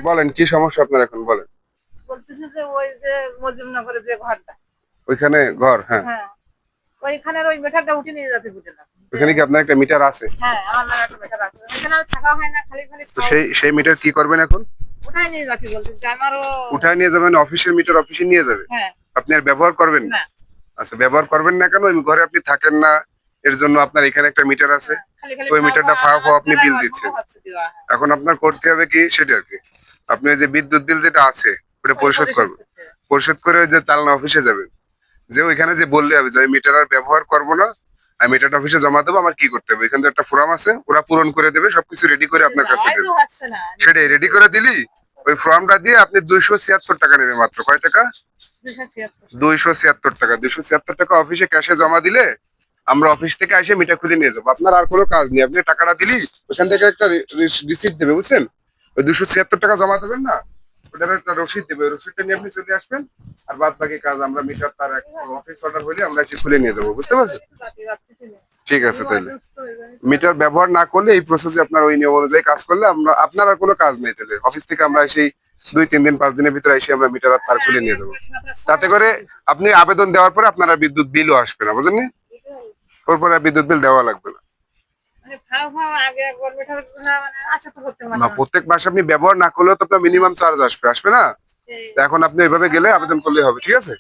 বলেন কি সমস্যা আপনার এখন বলেন। বলতেছে যে ওই যে মজুমনগরে যে ঘরটা, ওইখানে ঘর, হ্যাঁ। হ্যাঁ ওইখানের ওই মিটারটা উঠে নিয়ে যেতে বুঝলাম যে। ওখানে কি আপনার একটা মিটার আছে? হ্যাঁ আমার নামে একটা মিটার আছে, ওইখানে আর থাকা হয় না, খালি খালি তো সেই মিটার কি করবেন এখন? উঠাই নিয়ে যাচ্ছি বলছে যে আমারও। উঠায় নিয়ে যাবেন, অফিসের মিটার অফিসে নিয়ে যাবে? হ্যাঁ। আপনি আর ব্যবহার করবেন না? না। আচ্ছা, ব্যবহার করবেন না কেন? ওই ঘরে আপনি থাকেন না, এর জন্য আপনার এখানে একটা মিটার আছে। খালি খালি তো ওই মিটারটা ফাও ফাও আপনি বিল দিচ্ছেন। দেওয়া। এখন আপনার করতে হবে কি সেটা আর কি, আপনি ওই যে বিদ্যুৎ বিল যেটা আছে ওটা পরিশোধ করবেন। পরিশোধ করে ওই যে চালান অফিসে যাবেন, যে ওইখানে যে বললে হবে যে আমি মিটার আর ব্যবহার করবো না, আমি মিটারটা অফিসে জমা দেবো, আমার কি করতে হবে, এখানে তো একটা ফর্ম আছে, ওরা পূরণ করে দেবে, সবকিছু রেডি করে আপনার কাছে দেবে। সেটাই রেডি করে দিলি, ওই ফর্মটা দিয়ে আপনি 276 টাকা নেবে মাত্র। কয় টাকা? 276 টাকা। 276 টাকা অফিসে ক্যাশে জমা দিলে আমরা অফিস থেকে এসে মিটার খুলে নিয়ে যাবো। আপনার আর কোনো কাজ নেই, আপনি টাকাটা দিলি ওখান থেকে একটা রিসিপ্ট দেবে, বুঝছেন? ওই 276 টাকা জমা দেবেন না, ওটার একটা রসিদ দেবে, ওই রসিদটা নিয়ে আপনি চলে আসবেন। আর বাদ বাকি কাজ আমরা মিটার তার অফিস অর্ডার হলে আমরা এসে খুলে নিয়ে যাবো, বুঝতে পারছেন? ঠিক আছে তাহলে। মিটার ব্যবহার না করলে এই প্রসেসে আপনার ওই নিয়ম অনুযায়ী কাজ করলে আমরা, আপনার আর কোনো কাজ নেই তাহলে। অফিস থেকে আমরা সেই 2-3 দিন 5 দিনের ভিতরে এসে আমরা মিটার আর তার খুলে নিয়ে যাবো। তাতে করে আপনি আবেদন দেওয়ার পরে আপনার আর বিদ্যুৎ বিলও আসবে না, বুঝলেন? ওরপরে আর বিদ্যুৎ বিল দেওয়া লাগবে না। না, প্রত্যেক মাসে আপনি ব্যবহার না করলেও তো আপনার মিনিমাম চার্জ আসবে, আসবে না? এখন আপনি ওইভাবে গেলে আবেদন করলে হবে, ঠিক আছে?